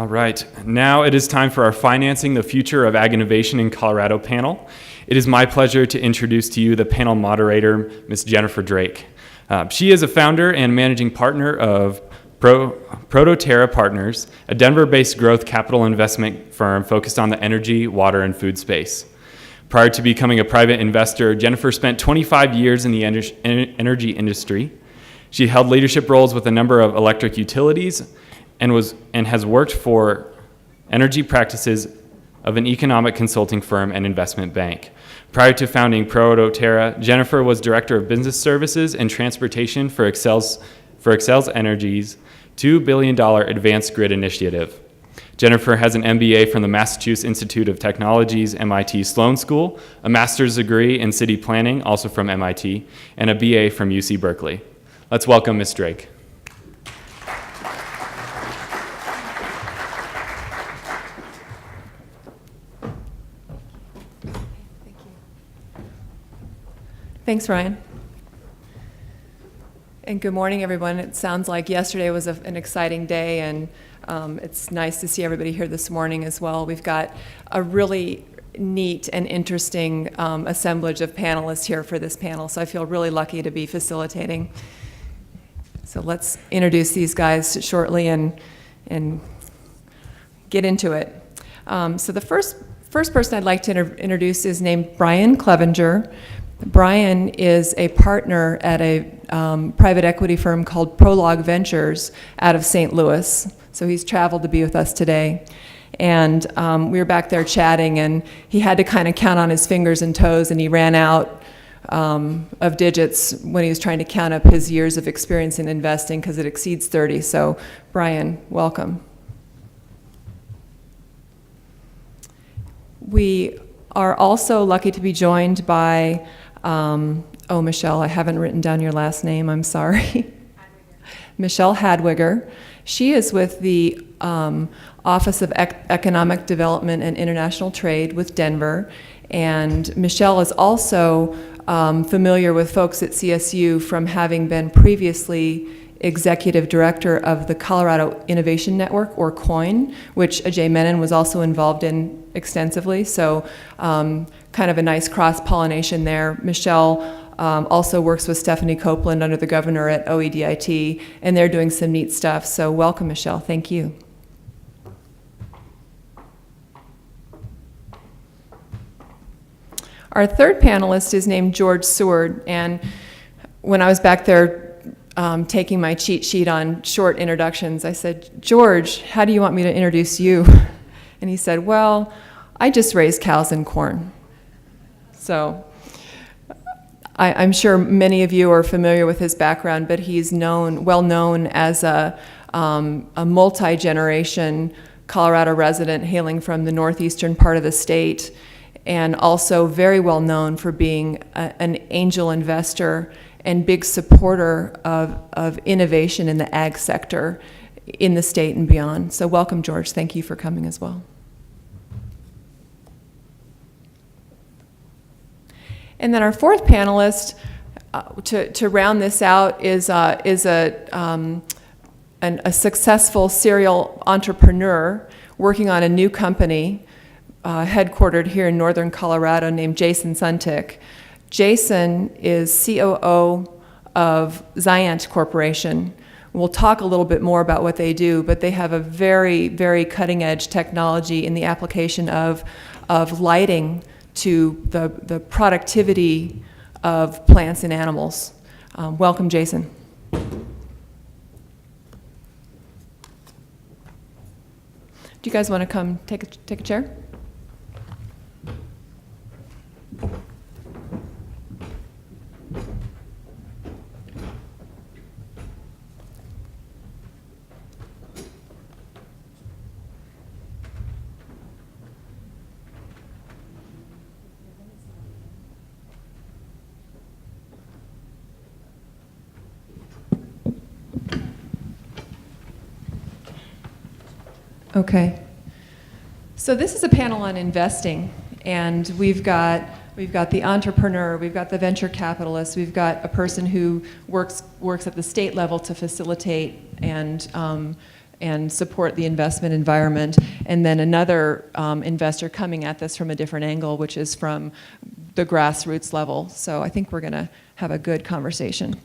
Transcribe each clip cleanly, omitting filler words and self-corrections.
All right, now it is time for our Financing the Future of AgInnovation in Colorado panel. It is my pleasure to introduce to you the panel moderator, Ms. Jennifer Drake. She is a founder and managing partner of Prototerra Partners, a Denver-based growth capital investment firm focused on the energy, water, and food space. Prior to becoming a private investor, Jennifer spent 25 years in the energy industry. She held leadership roles with a number of electric utilities and has worked for energy practices of an economic consulting firm and investment bank. Prior to founding Prototerra, Jennifer was Director of Business Services and Transportation for Excel's Energy's $2 billion Advanced Grid Initiative. Jennifer has an MBA from the Massachusetts Institute of Technology's MIT Sloan School, a master's degree in city planning, also from MIT, and a BA from UC Berkeley. Let's welcome Ms. Drake. Thanks, Ryan. And good morning, everyone. It sounds like yesterday was an exciting day, and it's nice to see everybody here this morning as well. We've got a really neat and interesting assemblage of panelists here for this panel, so I feel really lucky to be facilitating. So let's introduce these guys shortly and get into it. So the first person I'd like to introduce is named Brian Clevinger. Brian is a partner at a private equity firm called Prolog Ventures out of St. Louis. So he's traveled to be with us today. And we were back there chatting, and he had to kind of count on his fingers and toes, and he ran out of digits when he was trying to count up his years of experience in investing because it exceeds 30. So Brian, welcome. We are also lucky to be joined by Michelle, I haven't written down your last name, I'm sorry. Hadwiger. Michelle Hadwiger. She is with the Office of Economic Development and International Trade with Denver. And Michelle is also familiar with folks at CSU from having been previously executive director of the Colorado Innovation Network, or COIN, which Ajay Menon was also involved in extensively. So kind of a nice cross-pollination there. Michelle also works with Stephanie Copeland under the governor at OEDIT, and they're doing some neat stuff. So welcome, Michelle. Thank you. Our third panelist is named George Seward, and when I was back there taking my cheat sheet on short introductions, I said, George, how do you want me to introduce you? And he said, well, I just raise cows and corn. So I'm sure many of you are familiar with his background, but he's well known as a multi-generation Colorado resident hailing from the northeastern part of the state, and also very well known for being an angel investor and big supporter of innovation in the ag sector in the state and beyond. So welcome, George. Thank you for coming as well. And then our fourth panelist, to round this out, is a successful serial entrepreneur working on a new company headquartered here in northern Colorado named Jason Suntych. Jason is COO of Xiant Corporation. We'll talk a little bit more about what they do, but they have a very, very cutting-edge technology in the application of lighting to the productivity of plants and animals. Welcome, Jason. Do you guys want to come take a chair? Okay. So this is a panel on investing, and we've got the entrepreneur, we've got the venture capitalist, we've got a person who works at the state level to facilitate and and support the investment environment, and then another investor coming at this from a different angle, which is from the grassroots level. So I think we're going to have a good conversation.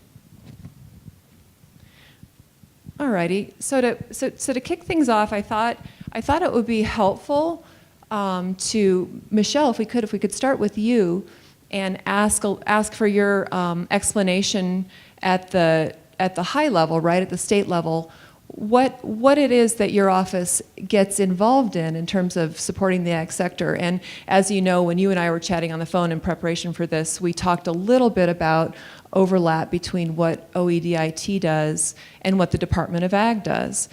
Alrighty, so to kick things off, I thought it would be helpful to Michelle, if we could start with you, and ask for your explanation at the high level, right, at the state level, what it is that your office gets involved in terms of supporting the ag sector. And as you know, when you and I were chatting on the phone in preparation for this, we talked a little bit about overlap between what OEDIT does and what the Department of Ag does,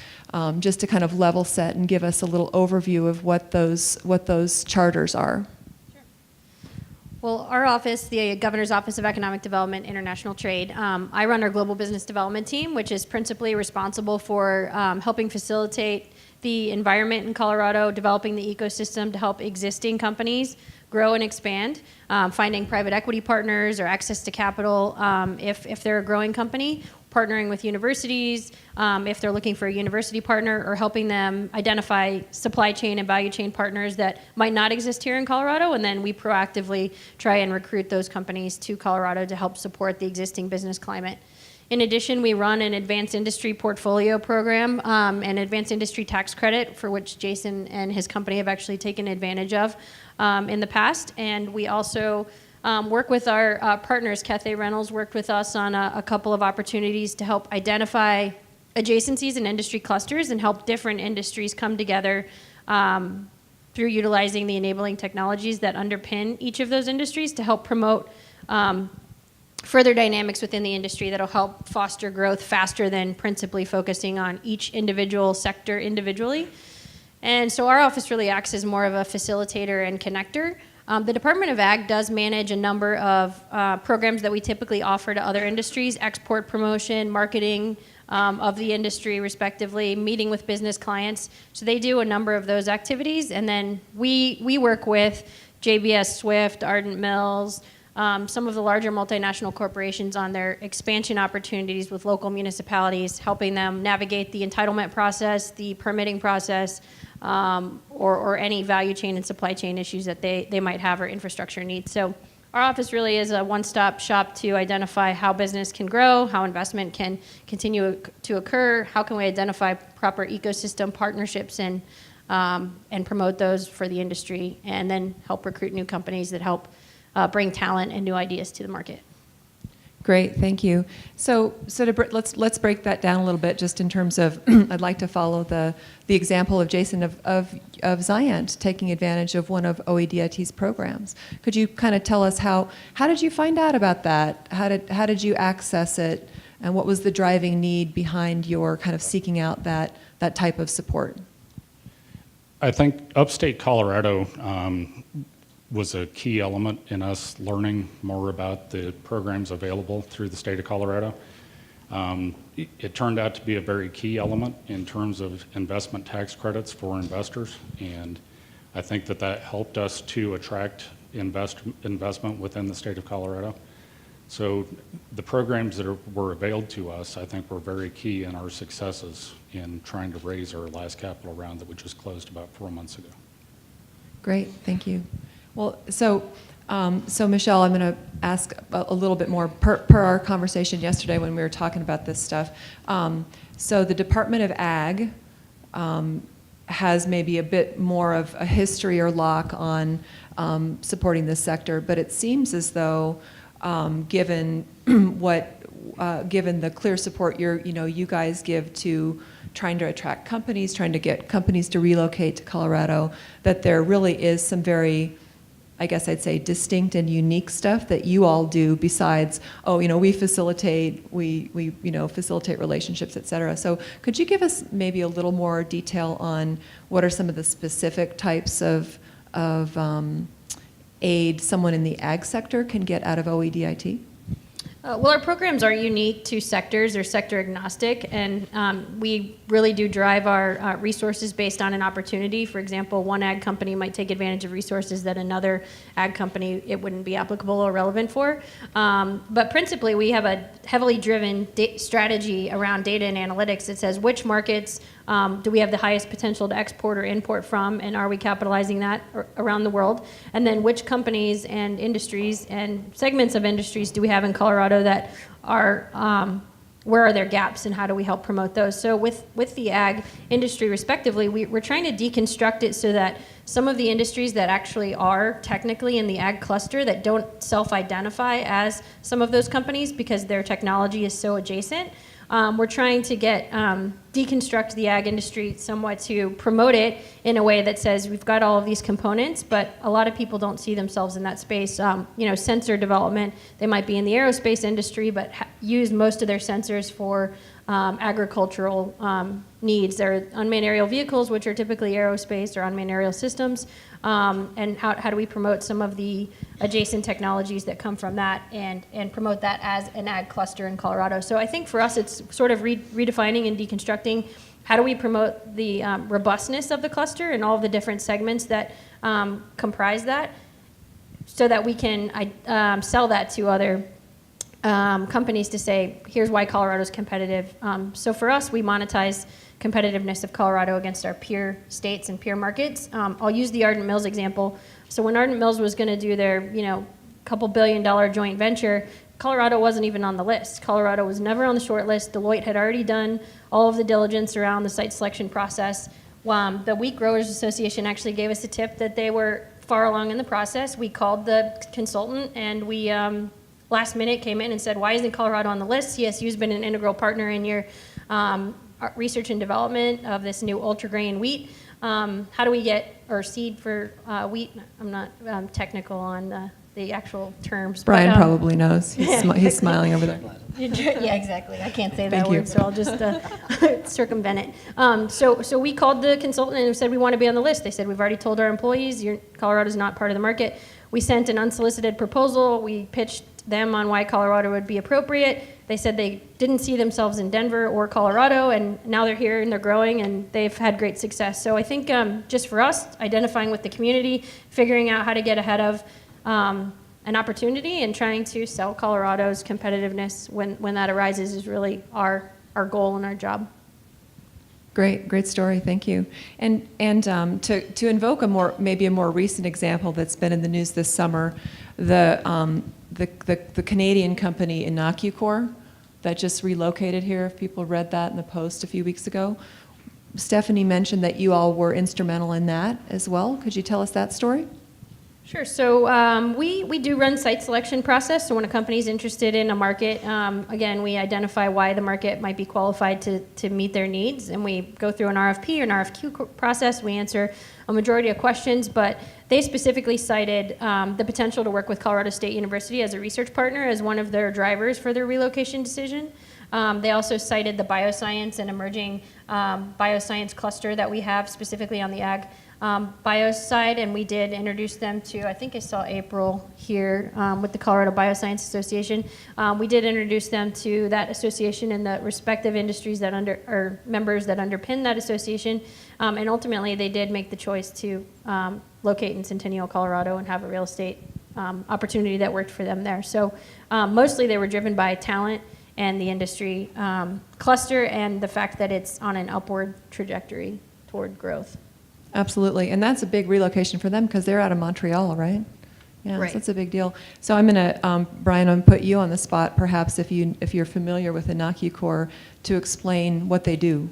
just to kind of level set and give us a little overview of what those charters are. Well, our office, the Governor's Office of Economic Development, International Trade, I run our Global Business Development team, which is principally responsible for helping facilitate the environment in Colorado, developing the ecosystem to help existing companies grow and expand, finding private equity partners or access to capital if they're a growing company, partnering with universities if they're looking for a university partner, or helping them identify supply chain and value chain partners that might not exist here in Colorado, and then we proactively try and recruit those companies to Colorado to help support the existing business climate. In addition, we run an advanced industry portfolio program, an advanced industry tax credit, for which Jason and his company have actually taken advantage of in the past. And we also work with our partners. Cathay Reynolds worked with us on a couple of opportunities to help identify adjacencies and industry clusters and help different industries come together through utilizing the enabling technologies that underpin each of those industries to help promote further dynamics within the industry that'll help foster growth faster than principally focusing on each individual sector individually. And so our office really acts as more of a facilitator and connector. The Department of Ag does manage a number of programs that we typically offer to other industries: export promotion, marketing of the industry respectively, meeting with business clients. So they do a number of those activities, and then we work with JBS Swift, Ardent Mills, some of the larger multinational corporations on their expansion opportunities with local municipalities, helping them navigate the entitlement process, the permitting process, or any value chain and supply chain issues that they might have or infrastructure needs. So our office really is a one-stop shop to identify how business can grow, how investment can continue to occur, how can we identify proper ecosystem partnerships and promote those for the industry, and then help recruit new companies that help bring talent and new ideas to the market. Great, thank you. So let's break that down a little bit, just in terms of I'd like to follow the example of Jason of Xiant taking advantage of one of OEDIT's programs. Could you kind of tell us how did you find out about that? How did you access it, and what was the driving need behind your kind of seeking out that type of support? I think upstate Colorado was a key element in us learning more about the programs available through the state of Colorado. It turned out to be a very key element in terms of investment tax credits for investors, and I think that helped us to attract investment within the state of Colorado. So the programs that were available to us, I think, were very key in our successes in trying to raise our last capital round that we just closed about 4 months ago. Great, thank you. Well, so Michelle, I'm going to ask a little bit more per our conversation yesterday when we were talking about this stuff. So the Department of Ag has maybe a bit more of a history or lock on supporting this sector, but it seems as though, given the clear support you guys give to trying to attract companies, trying to get companies to relocate to Colorado, that there really is some very, I guess I'd say, distinct and unique stuff that you all do besides, we facilitate relationships, et cetera. So could you give us maybe a little more detail on what are some of the specific types of aid someone in the ag sector can get out of OEDIT? Well, our programs are unique to sectors or sector agnostic, and we really do drive our resources based on an opportunity. For example, one ag company might take advantage of resources that another ag company it wouldn't be applicable or relevant for. But principally, we have a heavily driven strategy around data and analytics that says which markets do we have the highest potential to export or import from, and are we capitalizing that around the world? And then which companies and industries and segments of industries do we have in Colorado that are, where are their gaps and how do we help promote those? So with the ag industry respectively, we're trying to deconstruct it so that some of the industries that actually are technically in the ag cluster that don't self-identify as some of those companies because their technology is so adjacent, we're trying to deconstruct the ag industry somewhat to promote it in a way that says we've got all of these components, but a lot of people don't see themselves in that space. Sensor development, they might be in the aerospace industry, but use most of their sensors for agricultural needs. There are unmanned aerial vehicles, which are typically aerospace or unmanned aerial systems, and how do we promote some of the adjacent technologies that come from that and promote that as an ag cluster in Colorado. So I think for us it's sort of redefining and deconstructing how do we promote the robustness of the cluster and all of the different segments that comprise that so that we can sell that to other companies to say, here's why Colorado's competitive. So for us, we monetize competitiveness of Colorado against our peer states and peer markets. I'll use the Ardent Mills example. So when Ardent Mills was going to do their, couple $1 billion joint venture, Colorado wasn't even on the list. Colorado was never on the short list. Deloitte had already done all of the diligence around the site selection process. The Wheat Growers Association actually gave us a tip that they were far along in the process. We called the consultant and we last minute came in and said, why isn't Colorado on the list? CSU's been an integral partner in your research and development of this new ultra grain wheat. How do we get, or seed for wheat? I'm not technical on the actual terms. Brian probably knows. He's smiling over there. Yeah, exactly. I can't say that Thank you. word, so I'll just circumvent it. So we called the consultant and said we want to be on the list. They said we've already told our employees Colorado's not part of the market. We sent an unsolicited proposal. We pitched them on why Colorado would be appropriate. They said they didn't see themselves in Denver or Colorado, and now they're here and they're growing and they've had great success. So I think just for us, identifying with the community, figuring out how to get ahead of an opportunity and trying to sell Colorado's competitiveness when that arises is really our goal and our job. Great story. Thank you. And to invoke maybe a more recent example that's been in the news this summer, the Canadian company Inocucor that just relocated here. If people read that in the Post a few weeks ago, Stephanie mentioned that you all were instrumental in that as well. Could you tell us that story? Sure. So we do run site selection process. So when a company is interested in a market, again, we identify why the market might be qualified to meet their needs, and we go through an RFP or an RFQ process. We answer a majority of questions, but they specifically cited the potential to work with Colorado State University as a research partner as one of their drivers for their relocation decision. They also cited the bioscience and emerging bioscience cluster that we have specifically on the ag bio side, and we did introduce them to, I think I saw April here with the Colorado Bioscience Association. We did introduce them to that association and the respective industries that or members that underpin that association, and ultimately they did make the choice to locate in Centennial, Colorado, and have a real estate opportunity that worked for them there. So mostly they were driven by talent and the industry cluster and the fact that it's on an upward trajectory toward growth. Absolutely, and that's a big relocation for them because they're out of Montreal, right? Yeah, Right. So that's a big deal. So I'm going to, Brian, I'm going to put you on the spot, perhaps if you're familiar with Inocucor, to explain what they do.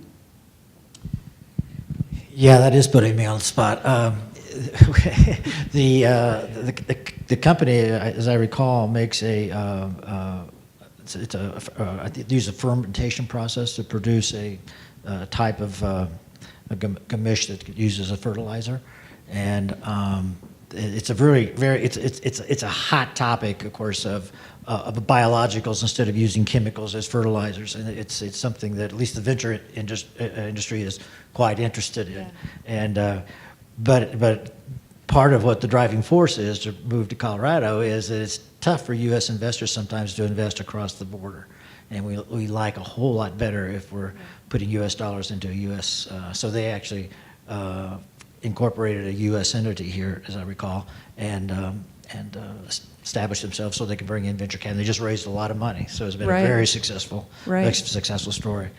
Yeah, that is putting me on the spot. The company, as I recall, makes they use a fermentation process to produce a type of a gamish that uses a fertilizer, and it's a it's a hot topic, of course, of biologicals instead of using chemicals as fertilizers, and it's something that at least the venture industry is quite interested in, and but part of what the driving force is to move to Colorado is that it's tough for U.S. investors sometimes to invest across the border. And we like a whole lot better if we're putting U.S. dollars into a U.S. So they actually incorporated a U.S. entity here, as I recall, and established themselves so they can bring in venture capital. They just raised a lot of money, so it's been a very successful story.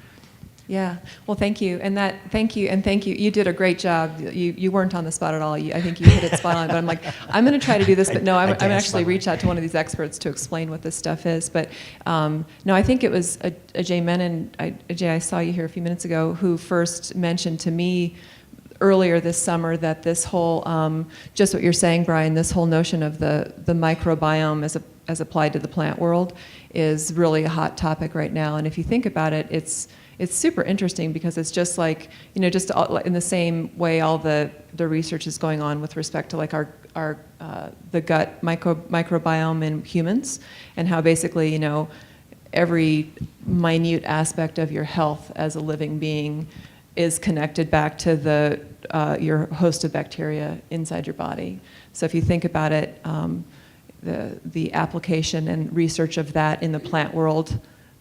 Yeah. Well, thank you. And thank you. You did a great job. You weren't on the spot at all. I think you hit it spot on. But I'm like, I'm going to try to do this, but no, I'm actually reach out to one of these experts to explain what this stuff is. But no, I think it was Jay Menon, Jay, I saw you here a few minutes ago, who first mentioned to me earlier this summer that this whole, just what you're saying, Brian, this whole notion of the microbiome as applied to the plant world is really a hot topic right now. And if you think about it, it's super interesting because it's just like, just in the same way all the research is going on with respect to like the gut microbiome in humans, and how basically, every minute aspect of your health as a living being is connected back to your host of bacteria inside your body. So if you think about it, the application and research of that in the plant world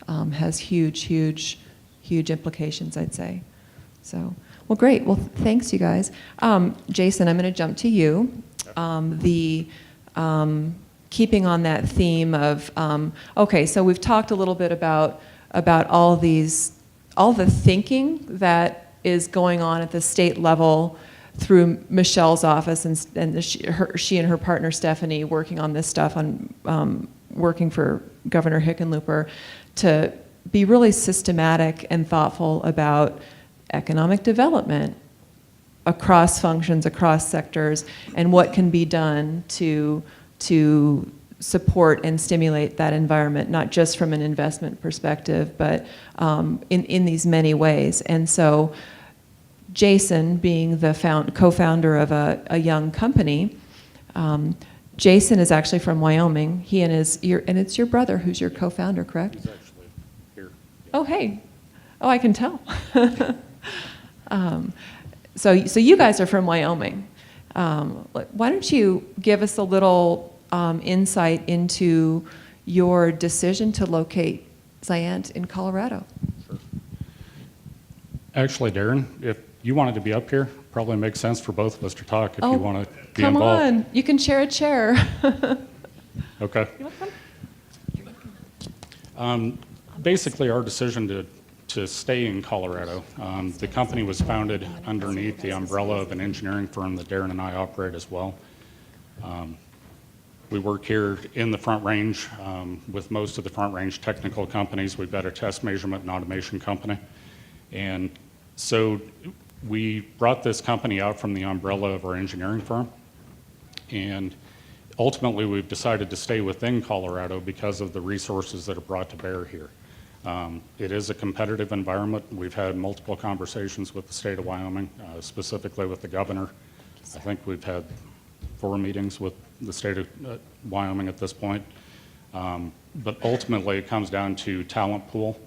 has huge implications, I'd say. So, well, great. Well, thanks, you guys. Jason, I'm going to jump to you. Keeping on that theme of, okay, so we've talked a little bit about all the thinking that is going on at the state level through Michelle's office and she and her partner Stephanie working on this stuff, working for Governor Hickenlooper to be really systematic and thoughtful about economic development across functions, across sectors, and what can be done to support and stimulate that environment, not just from an investment perspective, but in these many ways. And so Jason, being the co-founder of a young company, Jason is actually from Wyoming. He and it's your brother who's your co-founder, correct? He's actually here. Oh, hey. Oh, I can tell. So you guys are from Wyoming. Why don't you give us a little insight into your decision to locate Xiant in Colorado? Sure. Actually, Darren, if you wanted to be up here, probably makes sense for both of us to talk if you want to be come involved. on. You can share a chair. Okay. You want some? Basically, our decision to stay in Colorado, the company was founded underneath the umbrella of an engineering firm that Darren and I operate as well. We work here in the Front Range with most of the Front Range technical companies. We've got a test measurement and automation company. And so we brought this company out from the umbrella of our engineering firm. And ultimately, we've decided to stay within Colorado because of the resources that are brought to bear here. It is a competitive environment. We've had multiple conversations with the state of Wyoming, specifically with the governor. I think we've had 4 meetings with the state of Wyoming at this point. But ultimately, it comes down to talent pool.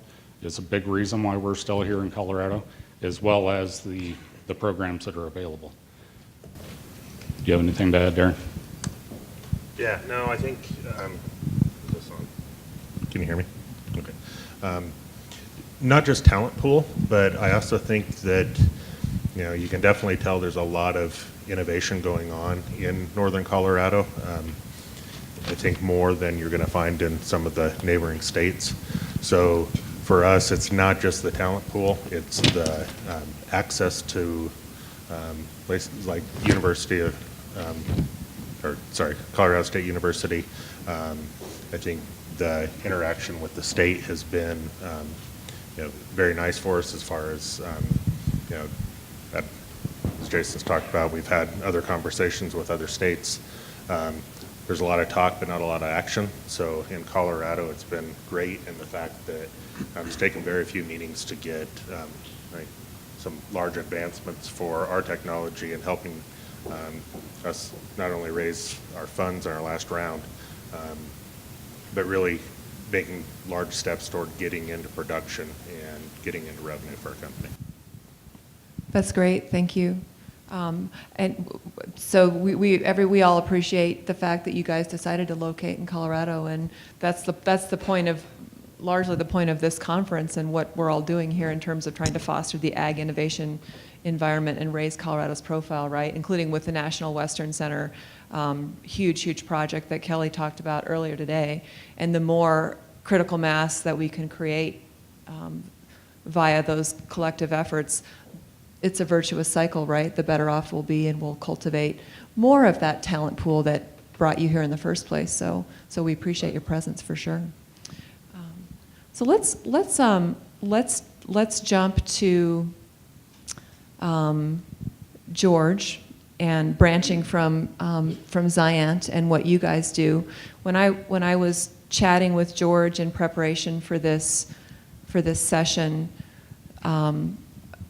It's a big reason why we're still here in Colorado, as well as the programs that are available. Do you have anything to add, Darren? Yeah, no, I think, is this on? Can you hear me? Okay. Not just talent pool, but I also think that, you can definitely tell there's a lot of innovation going on in northern Colorado. I think more than you're going to find in some of the neighboring states. So for us, it's not just the talent pool, it's the access to places like Colorado State University. I think the interaction with the state has been very nice for us as far as, as Jason's talked about, we've had other conversations with other states. There's a lot of talk, but not a lot of action. So in Colorado, it's been great in the fact that it's taken very few meetings to get some large advancements for our technology and helping us not only raise our funds in our last round, but really making large steps toward getting into production and getting into revenue for our company. That's great. Thank you. And so we all appreciate the fact that you guys decided to locate in Colorado, and that's the point of, largely the point of this conference and what we're all doing here in terms of trying to foster the ag innovation environment and raise Colorado's profile, right? Including with the National Western Center, huge project that Kelly talked about earlier today. And the more critical mass that we can create, via those collective efforts, it's a virtuous cycle, right? The better off we'll be, and we'll cultivate more of that talent pool that brought you here in the first place. So we appreciate your presence for sure. So let's jump to George, and branching from Xiant and what you guys do. When I was chatting with George in preparation for this session, and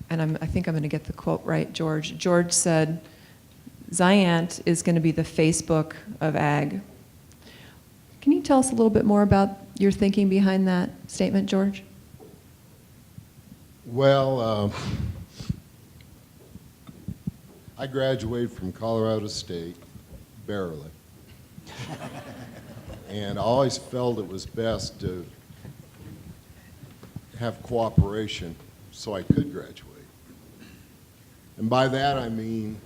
I think I'm going to get the quote right, George. George said, "Xiant is going to be the Facebook of ag." Can you tell us a little bit more about your thinking behind that statement, George? Well, I graduated from Colorado State, barely. And I always felt it was best to have cooperation so I could graduate. And by that I mean,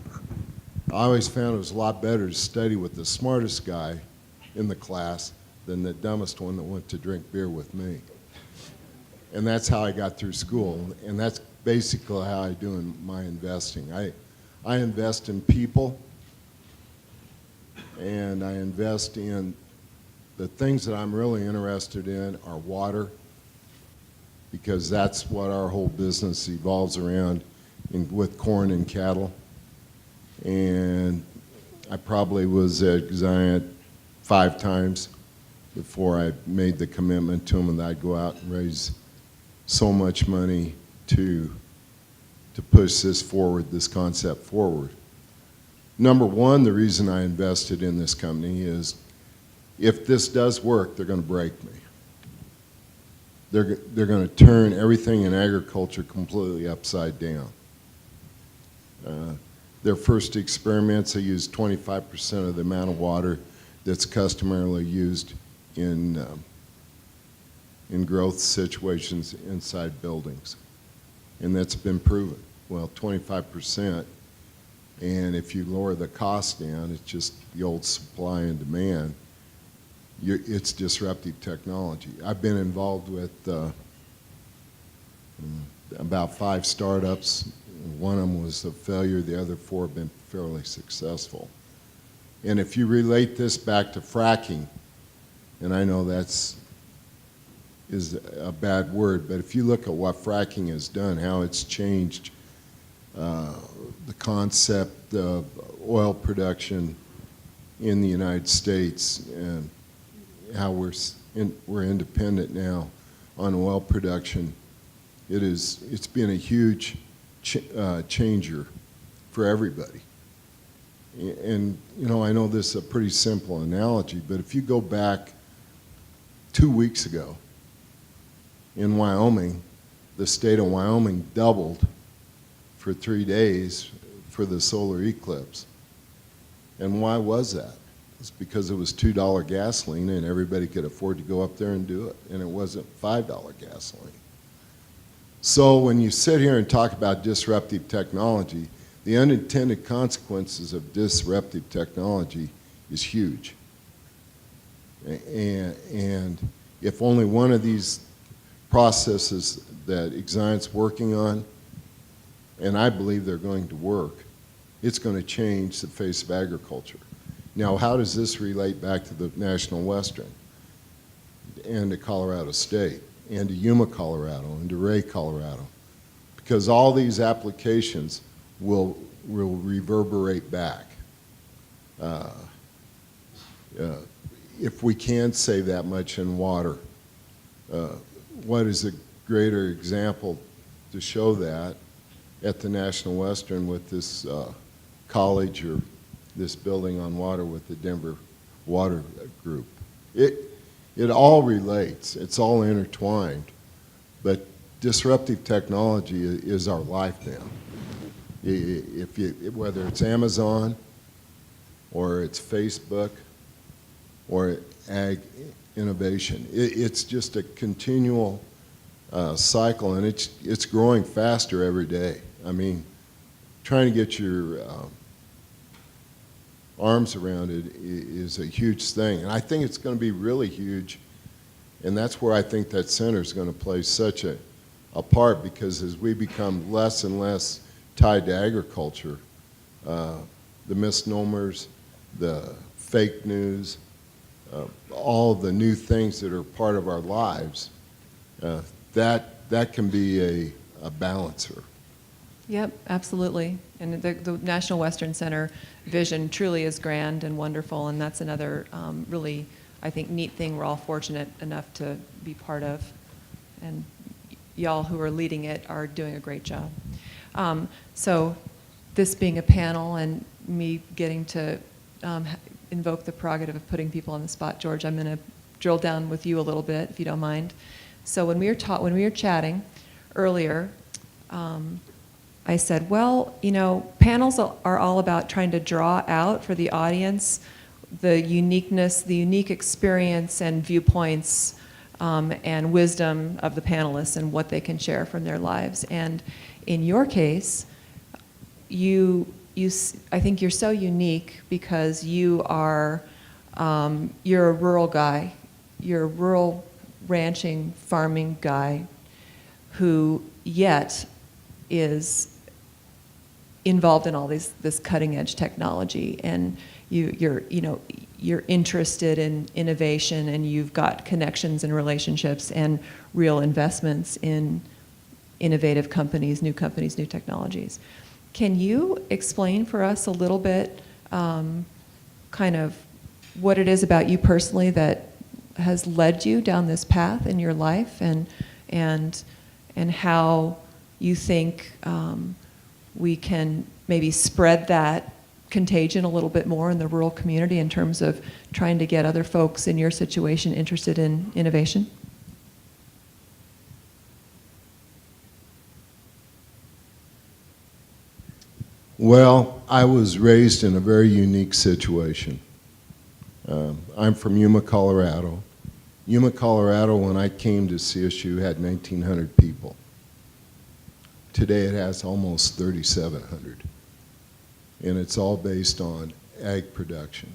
I always found it was a lot better to study with the smartest guy in the class than the dumbest one that went to drink beer with me. And that's how I got through school, and that's basically how I do in my investing. I invest in people, and I invest in the things that I'm really interested in are water, because that's what our whole business evolves around with corn and cattle. And I probably was at Xiant 5 times before I made the commitment to them that I'd go out and raise so much money to push this forward, this concept forward. Number one, the reason I invested in this company is if this does work, they're going to break me. They're going to turn everything in agriculture completely upside down. Their first experiments, they used 25% of the amount of water that's customarily used in growth situations inside buildings. And that's been proven. Well, 25%, and if you lower the cost down, it's just the old supply and demand. It's disruptive technology. I've been involved with about 5 startups. One of them was a failure. The other 4 have been fairly successful. And if you relate this back to fracking, and I know that's is a bad word, but if you look at what fracking has done, how it's changed the concept of oil production in the United States, and how we're independent now on oil production, it's been a huge changer for everybody. And you know, I know this is a pretty simple analogy, but if you go back 2 weeks ago in Wyoming, the state of Wyoming doubled for 3 days for the solar eclipse. And why was that? It's because it was $2 gasoline and everybody could afford to go up there and do it, and it wasn't $5 gasoline. So when you sit here and talk about disruptive technology, the unintended consequences of disruptive technology is huge. And if only one of these processes that Xiant's working on, and I believe they're going to work, it's going to change the face of agriculture. Now, how does this relate back to the National Western and to Colorado State and to Yuma, Colorado, and to Ray, Colorado? Because all these applications will reverberate back. If we can save that much in water, what is a greater example to show that at the National Western with this college or this building on water with the Denver Water Group? It all relates. It's all intertwined. But disruptive technology is our life now. Whether it's Amazon or it's Facebook or AgInnovation, it's just a continual cycle, and it's growing faster every day. I mean, trying to get your arms around it is a huge thing, and I think it's going to be really huge, and that's where I think that center is going to play such a apart, because as we become less and less tied to agriculture, the misnomers, the fake news, all the new things that are part of our lives, that can be a balancer. Yep, absolutely. And the National Western Center vision truly is grand and wonderful, and that's another really, I think, neat thing we're all fortunate enough to be part of. And y'all who are leading it are doing a great job. So this being a panel and me getting to invoke the prerogative of putting people on the spot, George, I'm going to drill down with you a little bit, if you don't mind. So when we were chatting earlier, I said, well, you know, panels are all about trying to draw out for the audience the uniqueness, the unique experience and viewpoints and wisdom of the panelists and what they can share from their lives. And in your case, I think you're so unique because you're a rural guy. You're a rural ranching, farming guy who yet is involved in all this cutting edge technology, and you're interested in innovation, and you've got connections and relationships and real investments in innovative companies, new technologies. Can you explain for us a little bit kind of what it is about you personally that has led you down this path in your life, and how you think we can maybe spread that contagion a little bit more in the rural community in terms of trying to get other folks in your situation interested in innovation? Well, I was raised in a very unique situation. I'm from Yuma, Colorado. Yuma, Colorado, when I came to CSU, had 1,900 people. Today it has almost 3,700. And it's all based on ag production.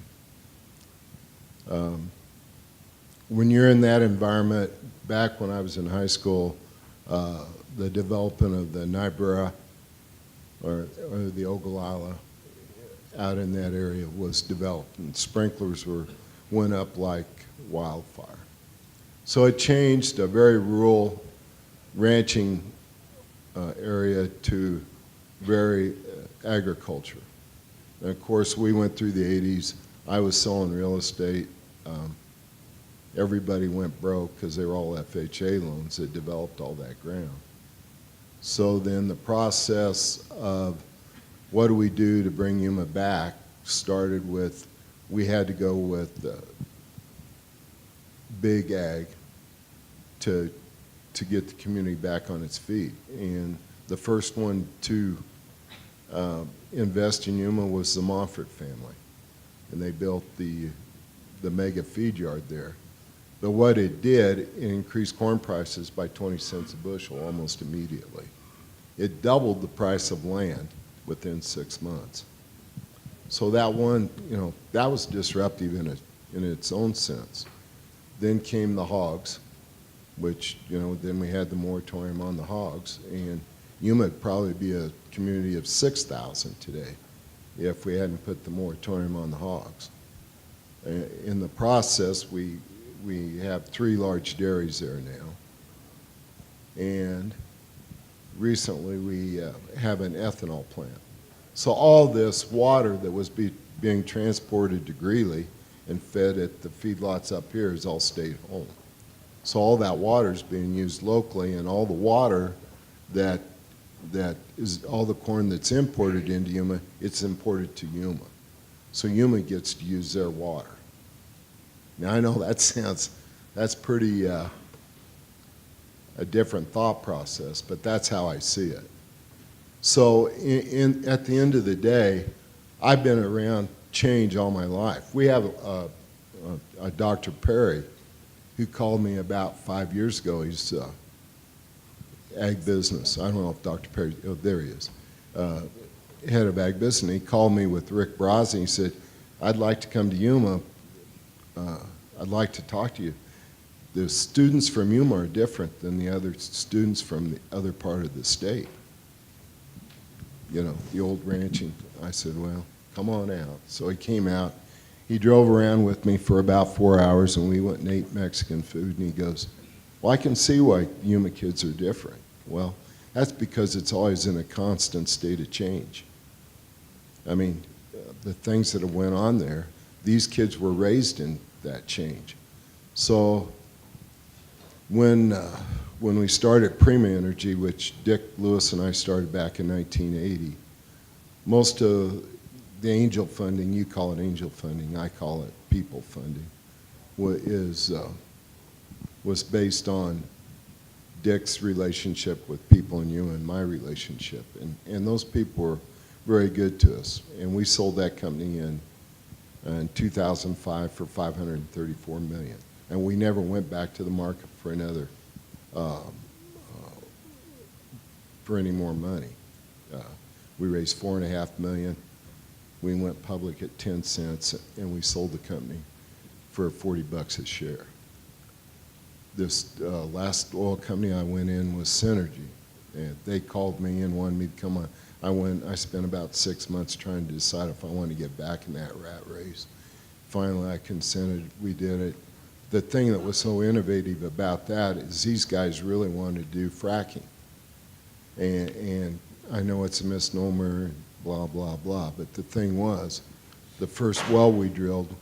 When you're in that environment, back when I was in high school, the development of the Niobrara or the Ogallala out in that area was developed, and sprinklers went up like wildfire. So it changed a very rural ranching area to very agriculture. And of course, we went through the 80s. I was selling real estate. Everybody went broke because they were all FHA loans that developed all that ground. So then the process of what do we do to bring Yuma back started with, we had to go with big ag to get the community back on its feet. And the first one to invest in Yuma was the Moffett family. And they built the mega feed yard there. But what it did, it increased corn prices by 20 cents a bushel almost immediately. It doubled the price of land within 6 months. So that one, that was disruptive in its own sense. Then came the hogs, which, then we had the moratorium on the hogs, and Yuma would probably be a community of 6,000 today if we hadn't put the moratorium on the hogs. In the process, we have 3 large dairies there now, and recently we have an ethanol plant. So all this water that was being transported to Greeley and fed at the feedlots up here has all stayed home. So all that water is being used locally, and all the water that is all the corn that's imported into Yuma, it's imported to Yuma. So Yuma gets to use their water. Now I know that's pretty a different thought process, but that's how I see it. So at the end of the day, I've been around change all my life. We have a Dr. Perry who called me about 5 years ago. He's ag business. I don't know if Dr. Perry, oh, there he is, head of ag business. And he called me with Rick Brosney. He said, I'd like to come to Yuma. I'd like to talk to you. the students from Yuma are different than the other students from the other part of the state. You know, the old ranching. I said, well, come on out. So he came out. He drove around with me for about 4 hours, and we went and ate Mexican food, and he goes, well, I can see why Yuma kids are different. Well, that's because it's always in a constant state of change. I mean, the things that have went on there, these kids were raised in that change. So when we started Prima Energy, which Dick Lewis and I started back in 1980, most of the angel funding, you call it angel funding, I call it people funding, was based on Dick's relationship with people in Yuma and my relationship. And those people were very good to us. And we sold that company in 2005 for $534 million. And we never went back to the market for another, for any more money. We raised $4.5 million. We went public at 10 cents, and we sold the company for $40 a share. This last oil company I went in was Synergy, and they called me and wanted me to come on. I spent about 6 months trying to decide if I wanted to get back in that rat race. Finally, I consented. We did it. The thing that was so innovative about that is these guys really wanted to do fracking. And I know it's a misnomer, blah, blah, blah, but the thing was, the first well we drilled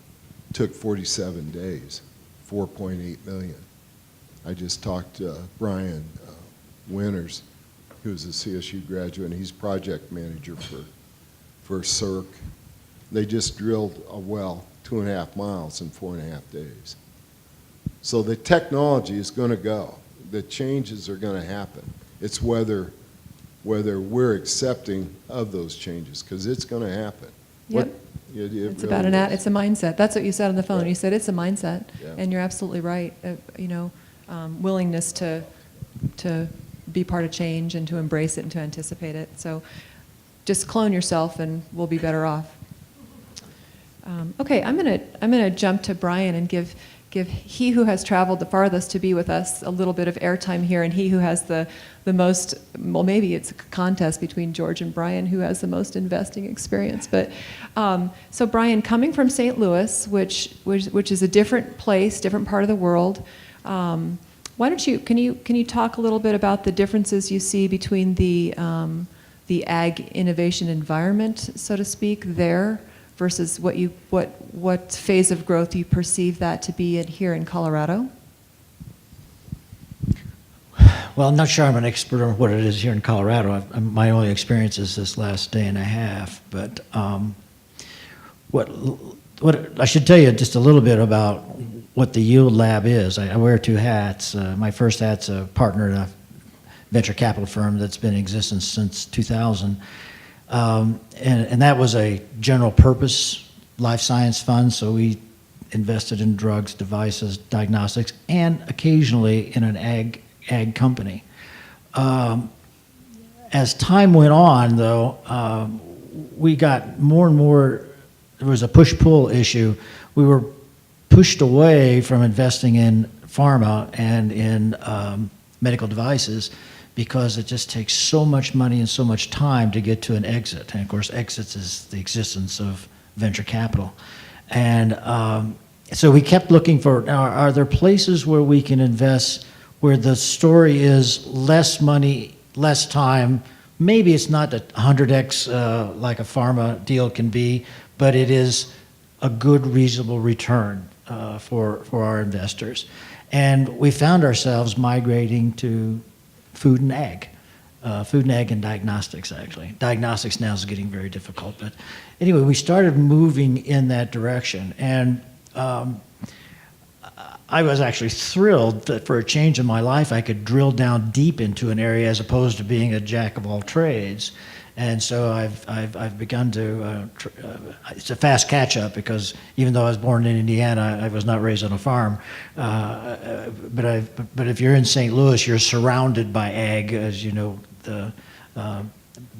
took 47 days, 4.8 million. I just talked to Brian Winters, who's a CSU graduate, and he's project manager for CERC. They just drilled a well 2.5 miles in 4.5 days. So the technology is going to go. The changes are going to happen. It's whether we're accepting of those changes, because it's going to happen. Yep. It's It's a mindset. That's what you said on the phone. Right. You said it's a mindset, Yeah. and you're absolutely right. Willingness to be part of change and to embrace it and to anticipate it. So just clone yourself, and we'll be better off. Okay, I'm gonna jump to Brian and give he who has traveled the farthest to be with us a little bit of airtime here, and he who has the most, well, maybe it's a contest between George and Brian who has the most investing experience. But so Brian, coming from St. Louis, which is a different place, different part of the world, why don't you can you talk a little bit about the differences you see between the ag innovation environment, so to speak, there versus what phase of growth you perceive that to be here in Colorado? Well, I'm not sure I'm an expert on what it is here in Colorado. My only experience is this last day and a half. But what I should tell you just a little bit about what the Yield Lab is. I wear two hats. My first hat's a partner at a venture capital firm that's been in existence since 2000. And that was a general purpose life science fund, so we invested in drugs, devices, diagnostics, and occasionally in an ag company. As time went on, though, we got more and more, there was a push-pull issue. We were pushed away from investing in pharma and in medical devices because it just takes so much money and so much time to get to an exit. And of course, exits is the existence of venture capital. And so we kept looking for, are there places where we can invest where the story is less money, less time? Maybe it's not a 100x like a pharma deal can be, but it is a good, reasonable return for our investors. And we found ourselves migrating to food and ag and diagnostics, actually. Diagnostics now is getting very difficult, but anyway, we started moving in that direction. And I was actually thrilled that for a change in my life, I could drill down deep into an area as opposed to being a jack of all trades. And so I've begun to, it's a fast catch up because even though I was born in Indiana, I was not raised on a farm. But if you're in St. Louis, you're surrounded by ag, as you know,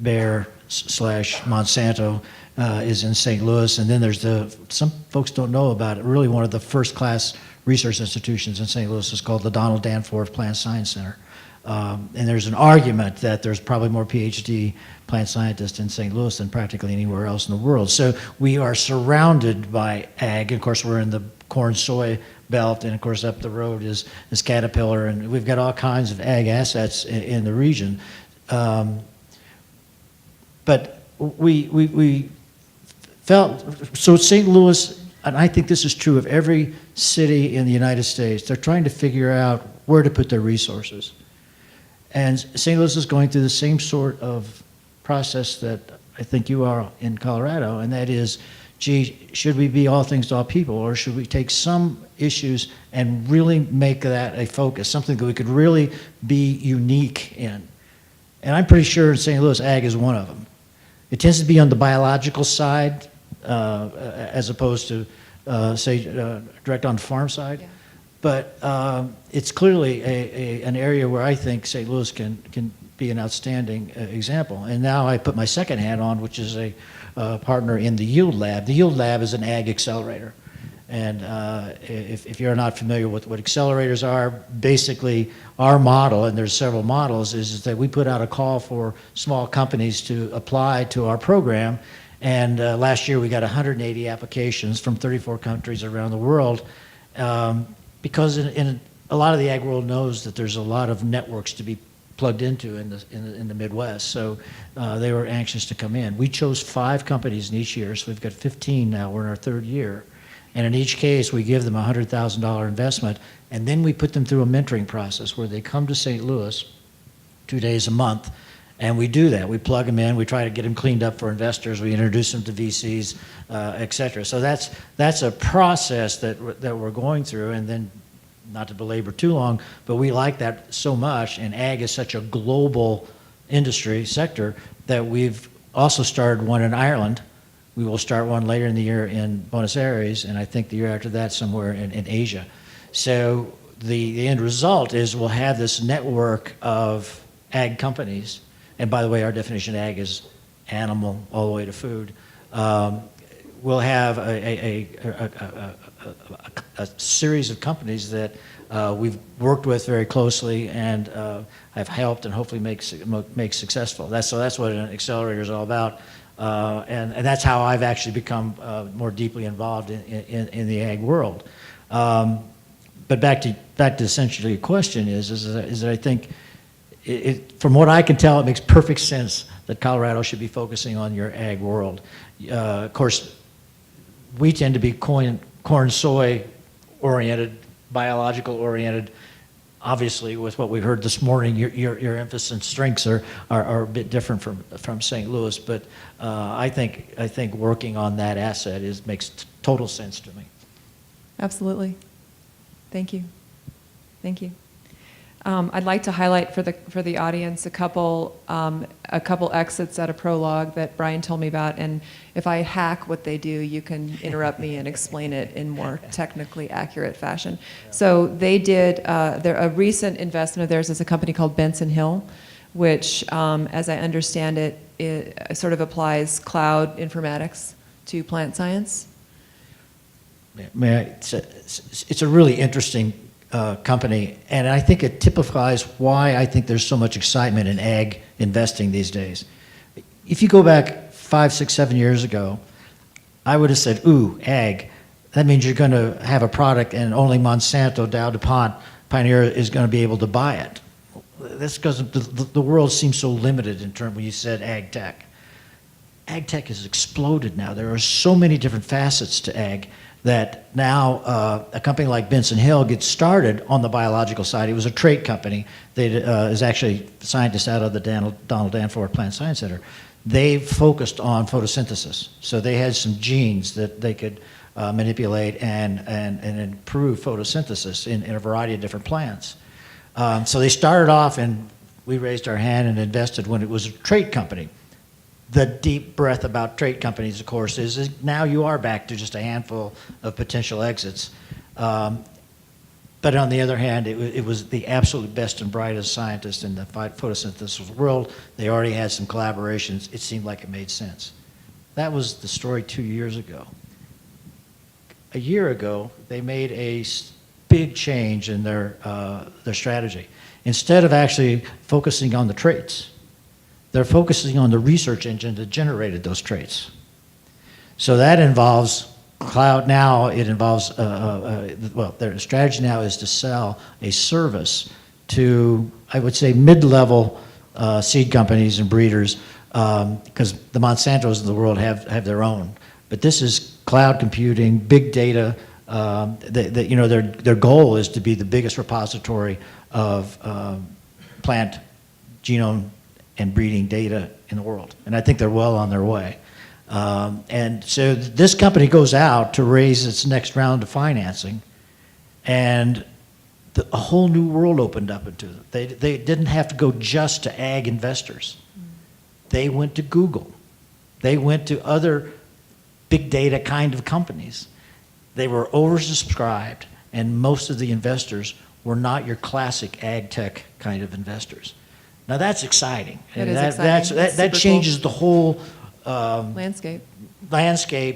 Bayer slash Monsanto is in St. Louis, and then there's some folks don't know about it, really one of the first class research institutions in St. Louis is called the Donald Danforth Plant Science Center. And there's an argument that there's probably more PhD plant scientists in St. Louis than practically anywhere else in the world. So we are surrounded by ag. Of course, we're in the corn soy belt, and of course up the road is Caterpillar, and we've got all kinds of ag assets in the region. But we felt, so St. Louis, and I think this is true of every city in the United States, they're trying to figure out where to put their resources. And St. Louis is going through the same sort of process that I think you are in Colorado, and that is, gee, should we be all things to all people, or should we take some issues and really make that a focus, something that we could really be unique in? And I'm pretty sure in St. Louis, ag is one of them. It tends to be on the biological side, as opposed to, say, direct on the farm side. Yeah. But it's clearly an area where I think St. Louis can be an outstanding example. And now I put my second hat on, which is a partner in the Yield Lab. The Yield Lab is an ag accelerator. And if you're not familiar with what accelerators are, basically our model, and there's several models, is that we put out a call for small companies to apply to our program. And last year we got 180 applications from 34 countries around the world. Because in a lot of the ag world knows that there's a lot of networks to be plugged into in the Midwest, so they were anxious to come in. We chose 5 companies in each year, so we've got 15 now. We're in our 3rd year, and in each case we give them a $100,000 investment, and then we put them through a mentoring process where they come to St. Louis 2 days a month, and we do that. We plug them in. We try to get them cleaned up for investors. We introduce them to VCs, et cetera. So that's a process that we're going through. And then, not to belabor too long, but we like that so much. And ag is such a global industry sector that we've also started one in Ireland. We will start one later in the year in Buenos Aires, and I think the year after that somewhere in Asia. So the end result is we'll have this network of ag companies. And by the way, our definition of ag is animal all the way to food. We'll have a series of companies that we've worked with very closely and have helped and hopefully make successful. That's what an accelerator is all about. And that's how I've actually become more deeply involved in the ag world. But back to essentially your question is that I think, from what I can tell, it makes perfect sense that Colorado should be focusing on your ag world. Of course, we tend to be corn soy oriented, biological oriented. Obviously, with what we heard this morning, your emphasis and strengths are a bit different from St. Louis. But I think working on that asset makes total sense to me. Absolutely. Thank you. Thank you. I'd like to highlight for the audience a couple exits at a Prolog that Brian told me about, and if I hack what they do, you can interrupt me and explain it in more technically accurate fashion. So they did a recent investment of theirs is a company called Benson Hill, which, as I understand it, sort of applies cloud informatics to plant science. It's a really interesting company, and I think it typifies why I think there's so much excitement in ag investing these days. If you go back 5, 6, 7 years ago, I would have said, ooh, ag, that means you're going to have a product and only Monsanto, Dow, DuPont, Pioneer is going to be able to buy it. That's because the world seems so limited in terms when you said ag tech. Ag tech has exploded now. There are so many different facets to ag that now a company like Benson Hill gets started on the biological side. It was a trait company. They is actually scientists out of the Donald Danforth Plant Science Center. They focused on photosynthesis. So they had some genes that they could manipulate and improve photosynthesis in a variety of different plants. So they started off, and we raised our hand and invested when it was a trait company. The deep breath about trait companies, of course, is now you are back to just a handful of potential exits. But on the other hand, it was the absolute best and brightest scientists in the photosynthesis world. They already had some collaborations. It seemed like it made sense. That was the story 2 years ago. A year ago, they made a big change in their strategy. Instead of actually focusing on the traits, they're focusing on the research engine that generated those traits. So that involves cloud now. It involves, well, their strategy now is to sell a service to, I would say, mid-level seed companies and breeders, because the Monsantos of the world have their own. But this is cloud computing, big data. You know, their goal is to be the biggest repository of plant genome and breeding data in the world. And I think they're well on their way. And so this company goes out to raise its next round of financing, and a whole new world opened up into them. They didn't have to go just to ag investors. They went to Google. They went to other big data kind of companies. They were oversubscribed, and most of the investors were not your classic ag tech kind of investors. Now that's exciting. It And is that, exciting. That It's super changes the whole landscape.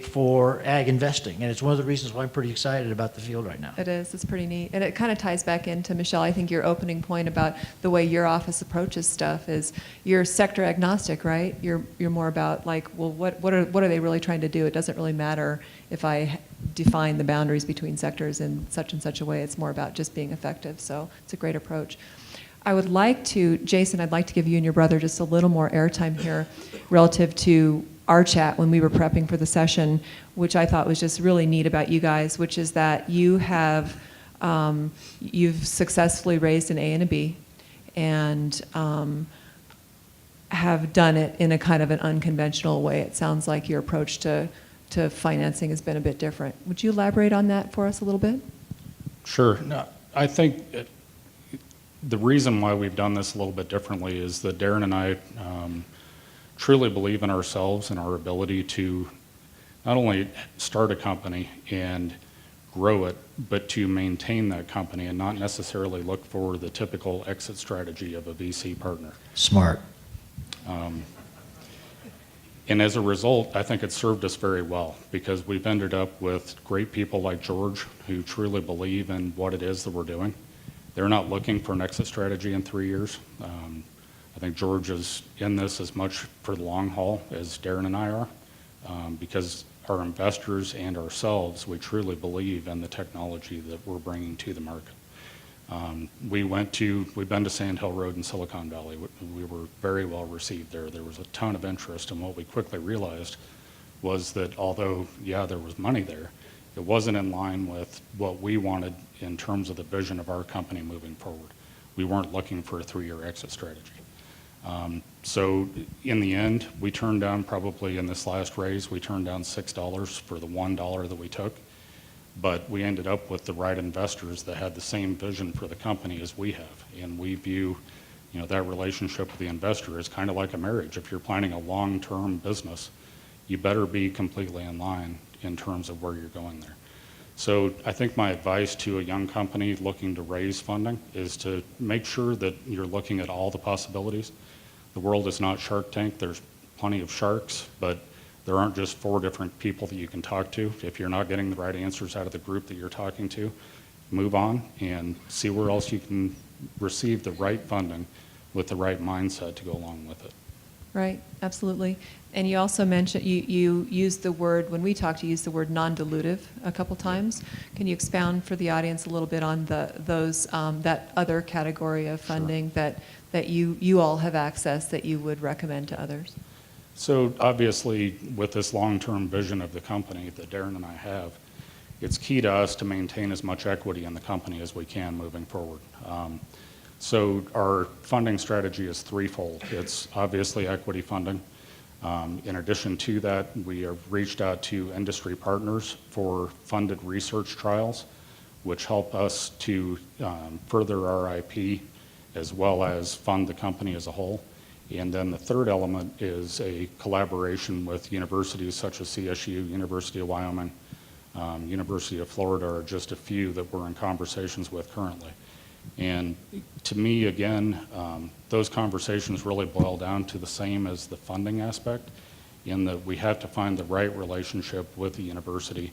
for ag investing, and it's one of the reasons why I'm pretty excited about the field right now. It is. It's pretty neat. And it kind of ties back into, Michelle, I think your opening point about the way your office approaches stuff is you're sector agnostic, right? You're more about like, well, what are they really trying to do? It doesn't really matter if I define the boundaries between sectors in such and such a way. It's more about just being effective. So it's a great approach. I would like to, Jason, I'd like to give you and your brother just a little more airtime here relative to our chat when we were prepping for the session, which I thought was just really neat about you guys, which is that you have, you've successfully raised an A and a B, and have done it in a kind of an unconventional way. It sounds like your approach to financing has been a bit different. Would you elaborate on that for us a little bit? Sure. No, I think the reason why we've done this a little bit differently is that Darren and I truly believe in ourselves and our ability to not only start a company and grow it, but to maintain that company and not necessarily look for the typical exit strategy of a VC partner. Smart. And as a result, I think it's served us very well because we've ended up with great people like George who truly believe in what it is that we're doing. They're not looking for an exit strategy in 3 years. I think George is in this as much for the long haul as Darren and I are, because our investors and ourselves, we truly believe in the technology that we're bringing to the market. We've been to Sand Hill Road in Silicon Valley. We were very well received there. There was a ton of interest, and what we quickly realized was that although, yeah, there was money there, it wasn't in line with what we wanted in terms of the vision of our company moving forward. We weren't looking for a 3-year exit strategy. So in the end, we turned down, probably in this last raise, we turned down $6 for the $1 that we took. But we ended up with the right investors that had the same vision for the company as we have. And we view, that relationship with the investor is kind of like a marriage. If you're planning a long-term business, you better be completely in line in terms of where you're going there. So I think my advice to a young company looking to raise funding is to make sure that you're looking at all the possibilities. The world is not Shark Tank. There's plenty of sharks, but there aren't just 4 different people that you can talk to. If you're not getting the right answers out of the group that you're talking to, move on and see where else you can receive the right funding with the right mindset to go along with it. Right, absolutely. And you also mentioned, you used the word, when we talked, you used the word non-dilutive a couple times. Can you expound for the audience a little bit on that other category of funding that you all have access that you would recommend to others? So obviously, with this long-term vision of the company that Darren and I have, it's key to us to maintain as much equity in the company as we can moving forward. So our funding strategy is threefold. It's obviously equity funding. In addition to that, we have reached out to industry partners for funded research trials, which help us to further our IP as well as fund the company as a whole. And then the third element is a collaboration with universities such as CSU, University of Wyoming, University of Florida are just a few that we're in conversations with currently. And to me, again, those conversations really boil down to the same as the funding aspect, in that we have to find the right relationship with the university,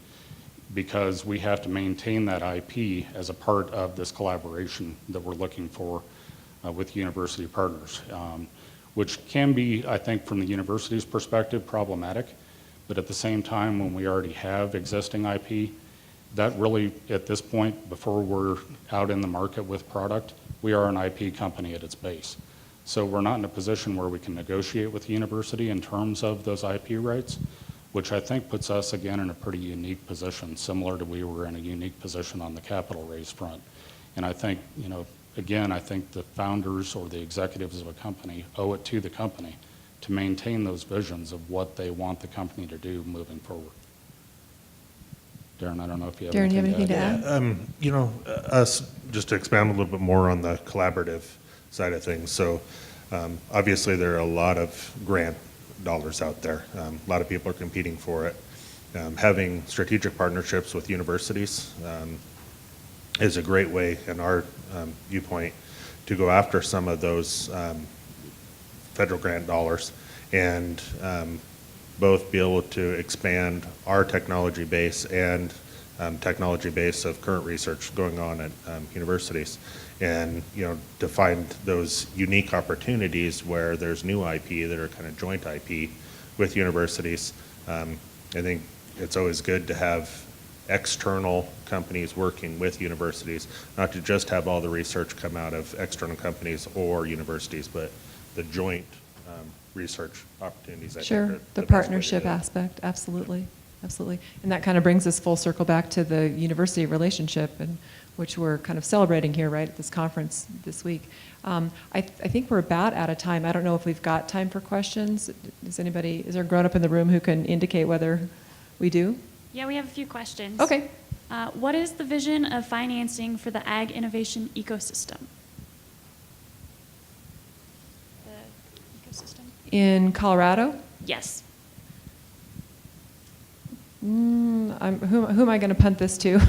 because we have to maintain that IP as a part of this collaboration that we're looking for with university partners, which can be, I think, from the university's perspective, problematic. But at the same time, when we already have existing IP, that really, at this point, before we're out in the market with product, we are an IP company at its base. So we're not in a position where we can negotiate with the university in terms of those IP rights, which I think puts us, again, in a pretty unique position, similar to we were in a unique position on the capital raise front. And I think, again, I think the founders or the executives of a company owe it to the company to maintain those visions of what they want the company to do moving forward. Darren, I don't know if you have anything to add. Us, just to expand a little bit more on the collaborative side of things. So obviously there are a lot of grant dollars out there. A lot of people are competing for it. Having strategic partnerships with universities is a great way, in our viewpoint, to go after some of those federal grant dollars and both be able to expand our technology base and technology base of current research going on at universities, and to find those unique opportunities where there's new IP that are kind of joint IP with universities. I think it's always good to have external companies working with universities, not to just have all the research come out of external companies or universities, but the joint research opportunities. Sure, the partnership aspect, absolutely, absolutely. And that kind of brings us full circle back to the university relationship, and which we're kind of celebrating here, right, at this conference this week. I think we're about out of time. I don't know if we've got time for questions. Is there a grown-up in the room who can indicate whether we do? Yeah, we have a few questions. Okay. What is the vision of financing for the AgInnovation ecosystem? The ecosystem? In Colorado? Yes. Who am I going to punt this to?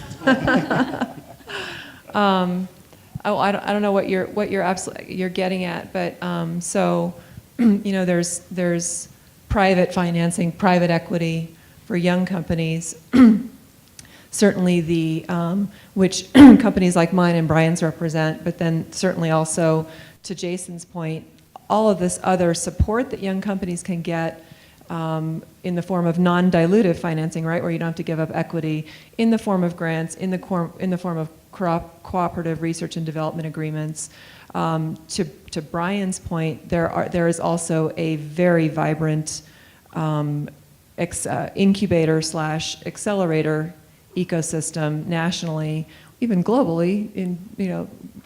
I don't know what you're getting at, but there's private financing, private equity for young companies. Certainly which companies like mine and Brian's represent, but then certainly also, to Jason's point, all of this other support that young companies can get in the form of non-dilutive financing, right, where you don't have to give up equity, in the form of grants, in the form of cooperative research and development agreements. To Brian's point, there is also a very vibrant incubator / accelerator ecosystem nationally, even globally.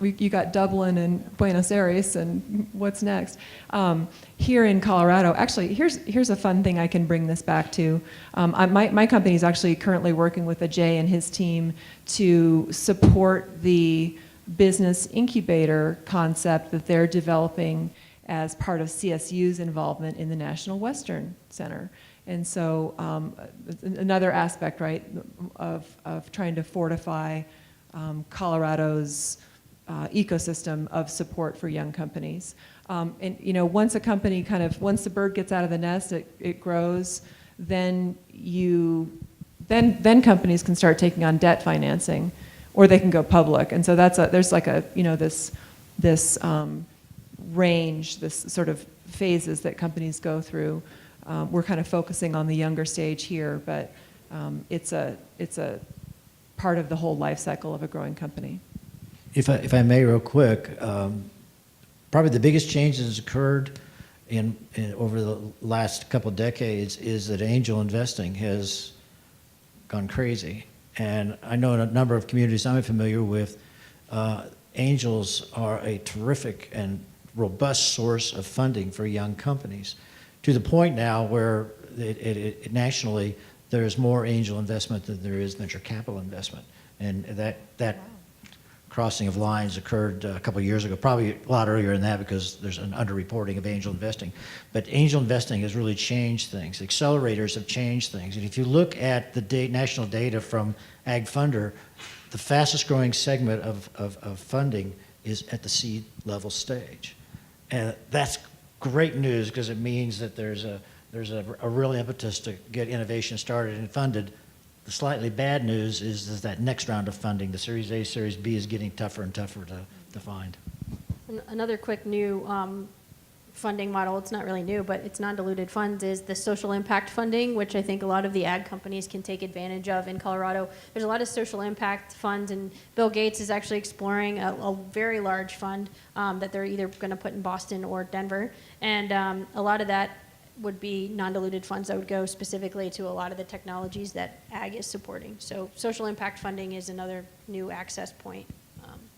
You got Dublin and Buenos Aires, and what's next? Here in Colorado, actually, here's a fun thing I can bring this back to. My company is actually currently working with Ajay and his team to support the business incubator concept that they're developing as part of CSU's involvement in the National Western Center. And so another aspect, right, of trying to fortify Colorado's ecosystem of support for young companies. And once a company once the bird gets out of the nest, it grows, then companies can start taking on debt financing, or they can go public. And so there's like this range, this sort of phases that companies go through. We're kind of focusing on the younger stage here, but it's a part of the whole life cycle of a growing company. If I may, real quick, probably the biggest change that has occurred over the last couple of decades is that angel investing has gone crazy. And I know in a number of communities I'm familiar with, angels are a terrific and robust source of funding for young companies, to the point now where nationally there's more angel investment than there is venture capital investment. And that crossing of lines occurred a couple of years ago, probably a lot earlier than that because there's an underreporting of angel investing. But angel investing has really changed things. Accelerators have changed things. And if you look at the national data from Ag Funder, the fastest growing segment of funding is at the seed level stage. And that's great news because it means that there's a real impetus to get innovation started and funded. The slightly bad news is that next round of funding, the Series A, Series B, is getting tougher and tougher to find. Another quick new funding model, it's not really new, but it's non-diluted funds, is the social impact funding, which I think a lot of the ag companies can take advantage of in Colorado. There's a lot of social impact funds, and Bill Gates is actually exploring a very large fund that they're either going to put in Boston or Denver. And a lot of that would be non-diluted funds that would go specifically to a lot of the technologies that ag is supporting. So social impact funding is another new access point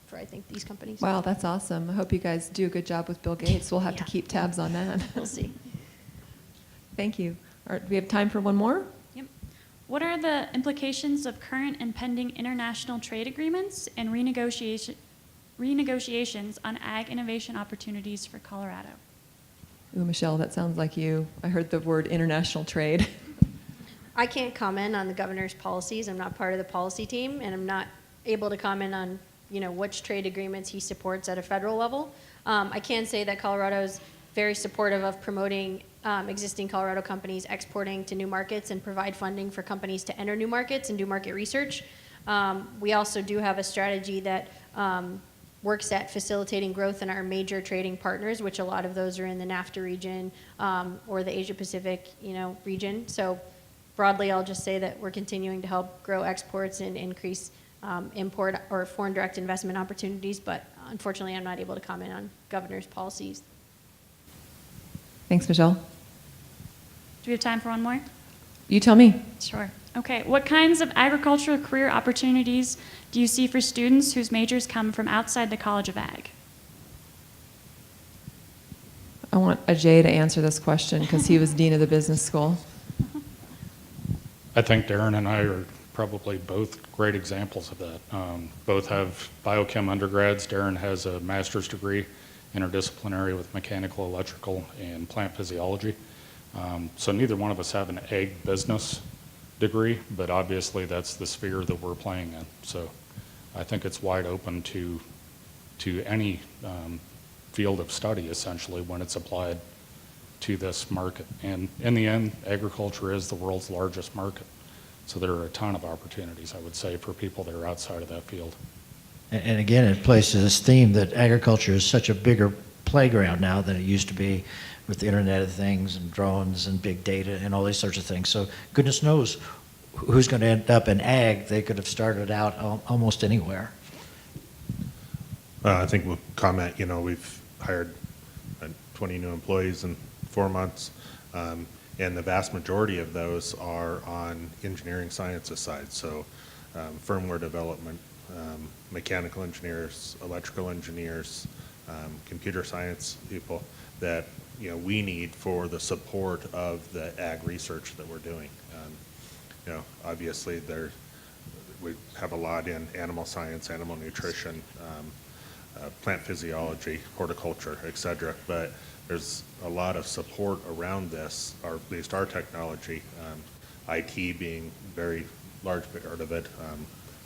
for, I think, these companies. Wow, that's awesome. I hope you guys do a good job with Bill Gates. We'll have to keep tabs on that. We'll see. Thank you. All right, do we have time for one more? Yep. What are the implications of current and pending international trade agreements and renegotiations on ag innovation opportunities for Colorado? Ooh, Michelle, that sounds like you. I heard the word international trade. I can't comment on the governor's policies. I'm not part of the policy team, and I'm not able to comment on which trade agreements he supports at a federal level. I can say that Colorado is very supportive of promoting existing Colorado companies exporting to new markets and provide funding for companies to enter new markets and do market research. We also do have a strategy that works at facilitating growth in our major trading partners, which a lot of those are in the NAFTA region or the Asia Pacific region. So broadly, I'll just say that we're continuing to help grow exports and increase import or foreign direct investment opportunities, but unfortunately I'm not able to comment on governor's policies. Thanks, Michelle. Do we have time for one more? You tell me. Sure. Okay. What kinds of agricultural career opportunities do you see for students whose majors come from outside the College of Ag? I want Ajay to answer this question because he was dean of the business school. I think Darren and I are probably both great examples of that. Both have biochem undergrads. Darren has a master's degree, interdisciplinary with mechanical, electrical, and plant physiology. So neither one of us have an ag business degree, but obviously that's the sphere that we're playing in. So I think it's wide open to any field of study, essentially, when it's applied to this market. And in the end, agriculture is the world's largest market. So there are a ton of opportunities, I would say, for people that are outside of that field. And again, it plays to this theme that agriculture is such a bigger playground now than it used to be with the Internet of Things and drones and big data and all these sorts of things. So goodness knows who's going to end up in ag. They could have started out almost anywhere. I think we'll comment, we've hired 20 new employees in 4 months, and the vast majority of those are on engineering sciences side. So firmware development, mechanical engineers, electrical engineers, computer science people that we need for the support of the ag research that we're doing. Obviously we have a lot in animal science, animal nutrition, plant physiology, horticulture, et cetera, but there's a lot of support around this, or at least our technology, IT being very large part of it,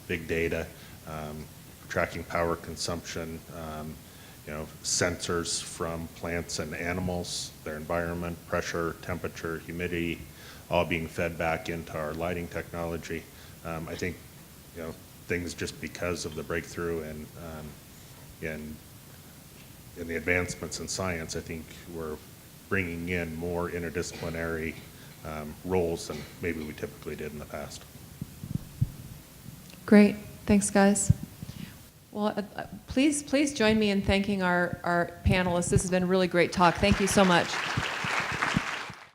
big data, tracking power consumption, sensors from plants and animals, their environment, pressure, temperature, humidity, all being fed back into our lighting technology. I think, things just because of the breakthrough and in the advancements in science, I think we're bringing in more interdisciplinary roles than maybe we typically did in the past. Great. Thanks, guys. Well, please join me in thanking our panelists. This has been a really great talk. Thank you so much.